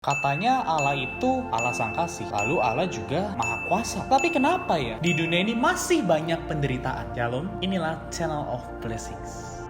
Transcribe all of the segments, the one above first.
Katanya Allah itu Allah Sang Kasih, lalu Allah juga Maha Kuasa. Tapi kenapa ya di dunia ini masih banyak penderitaan? Shalom, inilah Channel of Blessings.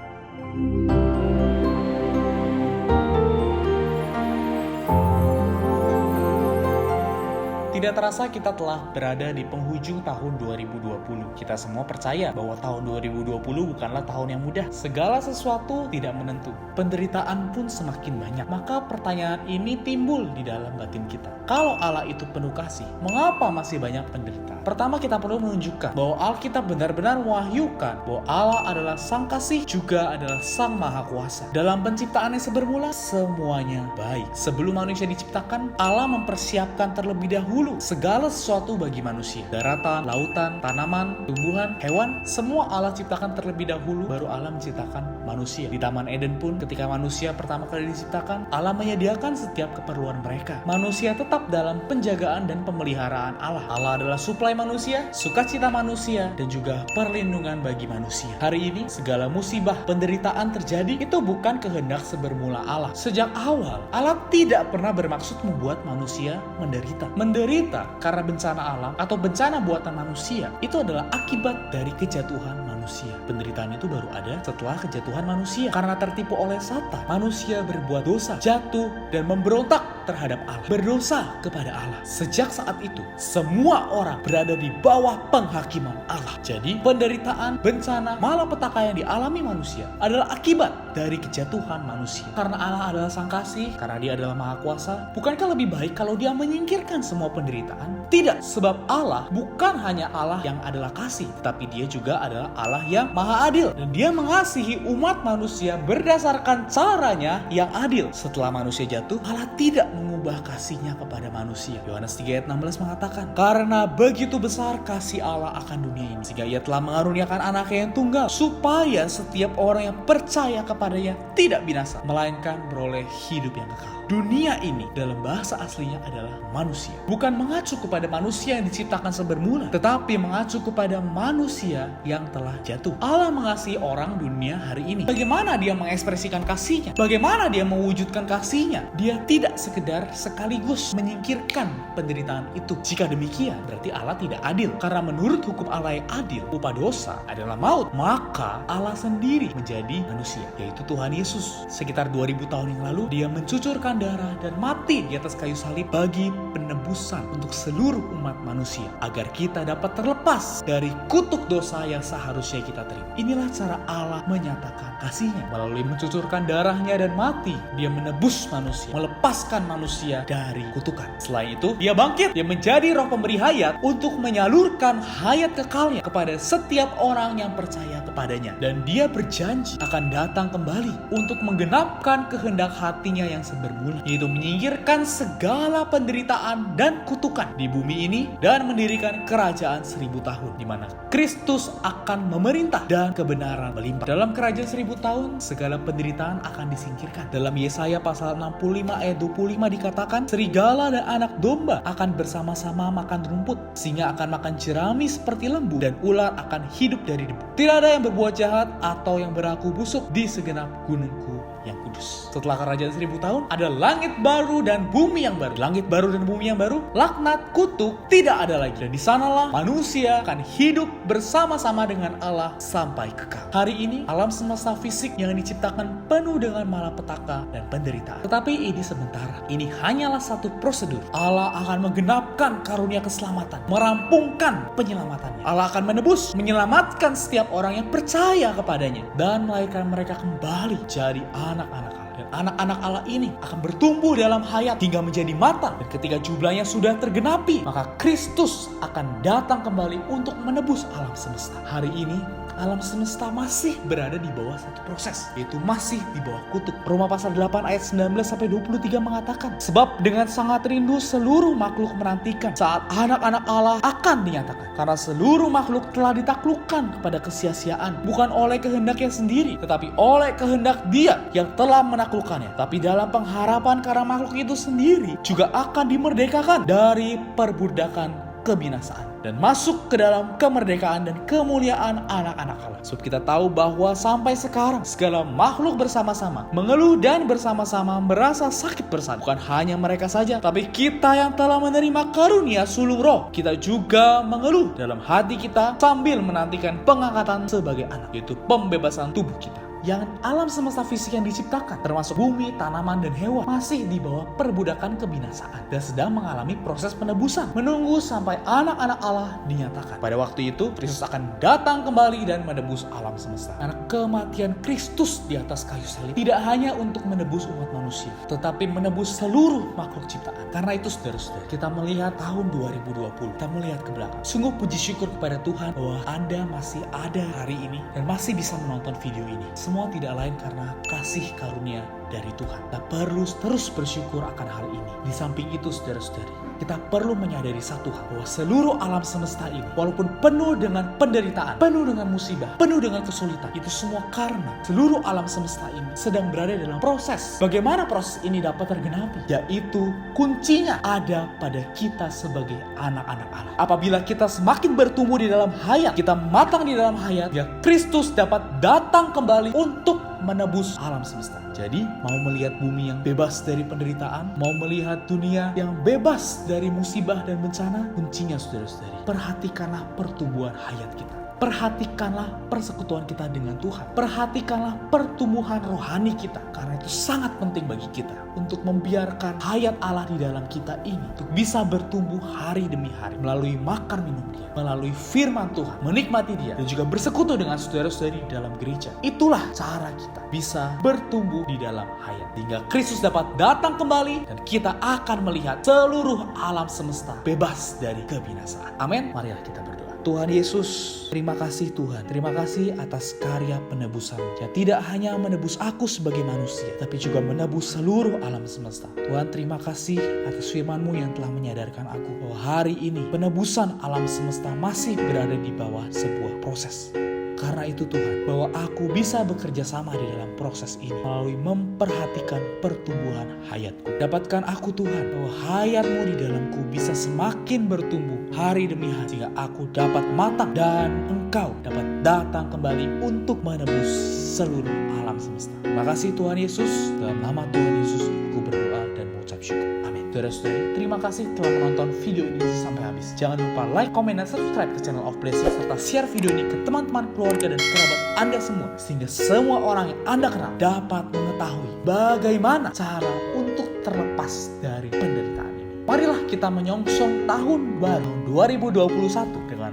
Tidak terasa kita telah berada di penghujung tahun 2020. Kita semua percaya bahwa tahun 2020 bukanlah tahun yang mudah. Segala sesuatu tidak menentu. Penderitaan pun semakin banyak. Maka pertanyaan ini timbul di dalam batin kita. Kalau Allah itu penuh kasih, mengapa masih banyak penderitaan? Pertama, kita perlu menunjukkan bahwa Alkitab benar-benar mewahyukan bahwa Allah adalah Sang Kasih, juga adalah Sang Maha Kuasa. Dalam penciptaan yang bermula, semuanya baik. Sebelum manusia diciptakan, Allah mempersiapkan terlebih dahulu segala sesuatu bagi manusia. Daratan, lautan, tanaman, tumbuhan, hewan, semua Allah ciptakan terlebih dahulu, baru Allah menciptakan manusia. Di Taman Eden pun ketika manusia pertama kali diciptakan, Allah menyediakan setiap keperluan mereka. Manusia tetap dalam penjagaan dan pemeliharaan Allah. Allah adalah suplai manusia, sukacita manusia, dan juga perlindungan bagi manusia. Hari ini segala musibah, penderitaan terjadi, itu bukan kehendak sebermula Allah. Sejak awal, Allah tidak pernah bermaksud membuat manusia menderita karena bencana alam atau bencana buatan manusia itu adalah akibat dari kejatuhan manusia. Penderitaan itu baru ada setelah kejatuhan manusia. Karena tertipu oleh Satan, manusia berbuat dosa, jatuh dan memberontak terhadap Allah, berdosa kepada Allah. Sejak saat itu, semua orang berada di bawah penghakiman Allah. Jadi, penderitaan, bencana, malapetaka yang dialami manusia adalah akibat dari kejatuhan manusia. Karena Allah adalah Sang Kasih, karena Dia adalah Maha Kuasa, bukankah lebih baik kalau Dia menyingkirkan semua penderitaan? Tidak, sebab Allah bukan hanya Allah yang adalah kasih, tetapi Dia juga adalah Allah yang Maha Adil. Dan Dia mengasihi umat manusia berdasarkan caranya yang adil. Setelah manusia jatuh, Allah tidak mengubah kasih-Nya kepada manusia. Yohanes 3 ayat 16 mengatakan, karena begitu besar kasih Allah akan dunia ini, sehingga Ia telah mengaruniakan anaknya yang tunggal, supaya setiap orang yang percaya kepadanya tidak binasa, melainkan beroleh hidup yang kekal. Dunia ini dalam bahasa aslinya adalah manusia. Bukan mengacu kepada manusia yang diciptakan sebermula, tetapi mengacu kepada manusia yang telah jatuh. Allah mengasihi orang dunia hari ini. Bagaimana Dia mengekspresikan kasih-Nya? Bagaimana Dia mewujudkan kasih-Nya? Dia tidak sekedar sekaligus menyingkirkan penderitaan itu. Jika demikian, berarti Allah tidak adil. Karena menurut hukum Allah yang adil, upah dosa adalah maut. Maka Allah sendiri menjadi manusia, yaitu Tuhan Yesus. Sekitar 2000 tahun yang lalu, Dia mencucurkan darah dan mati di atas kayu salib bagi penebusan untuk seluruh umat manusia, agar kita dapat terlepas dari kutuk dosa yang seharusnya kita terima. Inilah cara Allah menyatakan kasih-Nya. Melalui mencucurkan darah-Nya dan mati, Dia menebus manusia, melepaskan manusia dari kutukan. Selain itu, Dia bangkit, Dia menjadi roh pemberi hayat untuk menyalurkan hayat kekalnya kepada setiap orang yang percaya kepadanya. Dan Dia berjanji akan datang kembali untuk menggenapkan kehendak hati-Nya yang sebermula, yaitu menyingkirkan segala penderitaan dan kutukan di bumi ini dan mendirikan kerajaan 1000 tahun, di mana Kristus akan memerintah dan kebenaran melimpah. Dalam kerajaan 1000 tahun, segala penderitaan akan disingkirkan. Dalam Yesaya pasal 65 ayat 25 dikatakan, serigala dan anak domba akan bersama-sama makan rumput, singa akan makan jerami seperti lembu, dan ular akan hidup dari debu. Tidak ada yang berbuat jahat atau yang berlaku busuk di segenap gunungku yang kudus. Setelah kerajaan 1000 tahun, ada langit baru dan bumi yang baru. Langit baru dan bumi yang baru, laknat, kutuk tidak ada lagi. Dan di sanalah manusia akan hidup bersama-sama dengan Allah sampai kekal. Hari ini, alam semesta fisik yang diciptakan penuh dengan malapetaka dan penderitaan. Tetapi ini sementara. Ini hanyalah satu prosedur. Allah akan menggenapkan karunia keselamatan, merampungkan penyelamatannya. Allah akan menebus, menyelamatkan setiap orang yang percaya kepadanya, dan melahirkan mereka kembali jadi anak-anak Allah. Dan anak-anak Allah ini akan bertumbuh dalam hayat hingga menjadi matang. Dan ketika jumlahnya sudah tergenapi, maka Kristus akan datang kembali untuk menebus alam semesta. Hari ini, alam semesta masih berada di bawah satu proses, yaitu masih di bawah kutuk. Roma pasal 8 ayat 19-23 mengatakan, sebab dengan sangat rindu seluruh makhluk menantikan saat anak-anak Allah akan dinyatakan. Karena seluruh makhluk telah ditaklukkan kepada kesia-siaan, bukan oleh kehendaknya sendiri, tetapi oleh kehendak Dia yang telah menaklukkannya. Tapi dalam pengharapan karena makhluk itu sendiri juga akan dimerdekakan dari perbudakan kebinasaan dan masuk ke dalam kemerdekaan dan kemuliaan anak-anak Allah. Sebab kita tahu bahwa sampai sekarang segala makhluk bersama-sama mengeluh dan bersama-sama merasa sakit bersama. Bukan hanya mereka saja, tapi kita yang telah menerima karunia sulung roh, kita juga mengeluh dalam hati kita sambil menantikan pengangkatan sebagai anak, yaitu pembebasan tubuh kita. Yang alam semesta fisik yang diciptakan, termasuk bumi, tanaman, dan hewan, masih di bawah perbudakan kebinasaan dan sedang mengalami proses penebusan, menunggu sampai anak-anak Allah dinyatakan. Pada waktu itu, Kristus akan datang kembali dan menebus alam semesta. Karena kematian Kristus di atas kayu salib tidak hanya untuk menebus umat manusia, tetapi menebus seluruh makhluk ciptaan. Karena itu, saudara-saudara, kita melihat tahun 2020, kita melihat ke belakang. Sungguh puji syukur kepada Tuhan bahwa Anda masih ada hari ini dan masih bisa menonton video ini. Semua tidak lain karena kasih karunia dari Tuhan. Kita perlu terus bersyukur akan hal ini. Di samping itu, saudara-saudari, kita perlu menyadari satu hal, bahwa seluruh alam semesta ini, walaupun penuh dengan penderitaan, penuh dengan musibah, penuh dengan kesulitan, itu semua karena seluruh alam semesta ini sedang berada dalam proses. Bagaimana proses ini dapat tergenapi? Yaitu kuncinya ada pada kita sebagai anak-anak Allah. Apabila kita semakin bertumbuh di dalam hayat, kita matang di dalam hayat, ya Kristus dapat datang kembali untuk menebus alam semesta. Jadi, mau melihat bumi yang bebas dari penderitaan, mau melihat dunia yang bebas dari musibah dan bencana, kuncinya, saudara-saudari, perhatikanlah pertumbuhan hayat kita. Perhatikanlah persekutuan kita dengan Tuhan. Perhatikanlah pertumbuhan rohani kita. Karena itu sangat penting bagi kita untuk membiarkan hayat Allah di dalam kita ini untuk bisa bertumbuh hari demi hari melalui makan minum Dia, melalui firman Tuhan, menikmati Dia, dan juga bersekutu dengan saudara-saudari dalam gereja. Itulah cara kita bisa bertumbuh di dalam hayat, hingga Kristus dapat datang kembali dan kita akan melihat seluruh alam semesta bebas dari kebinasaan. Amin. Marilah kita berdoa. Tuhan Yesus, terima kasih Tuhan. Terima kasih atas karya penebusan yang tidak hanya menebus aku sebagai manusia, tapi juga menebus seluruh alam semesta. Tuhan, terima kasih atas firman-Mu yang telah menyadarkan aku bahwa hari ini penebusan alam semesta masih berada di bawah sebuah proses. Karena itu Tuhan, bahwa aku bisa bekerja sama di dalam proses ini melalui memperhatikan pertumbuhan hayatku. Dapatkan aku Tuhan, bahwa hayat-Mu di dalamku bisa semakin bertumbuh hari demi hari, sehingga aku dapat matang dan Engkau dapat datang kembali untuk menebus seluruh alam semesta. Terima kasih Tuhan Yesus. Dalam nama Tuhan Yesus aku berdoa dan mengucap syukur. Amin. Saudara-saudari, terima kasih telah menonton video ini sampai habis. Jangan lupa like, comment, dan subscribe ke channel of Blessing, serta share video ini ke teman-teman, keluarga, dan kerabat Anda semua, sehingga semua orang yang Anda kenal dapat mengetahui bagaimana cara untuk terlepas dari penderitaan ini. Marilah kita menyongsong tahun baru 2021 dengan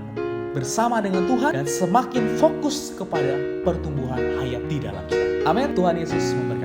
bersama dengan Tuhan dan semakin fokus kepada pertumbuhan hayat di dalam kita. Amin. Tuhan Yesus memberkati.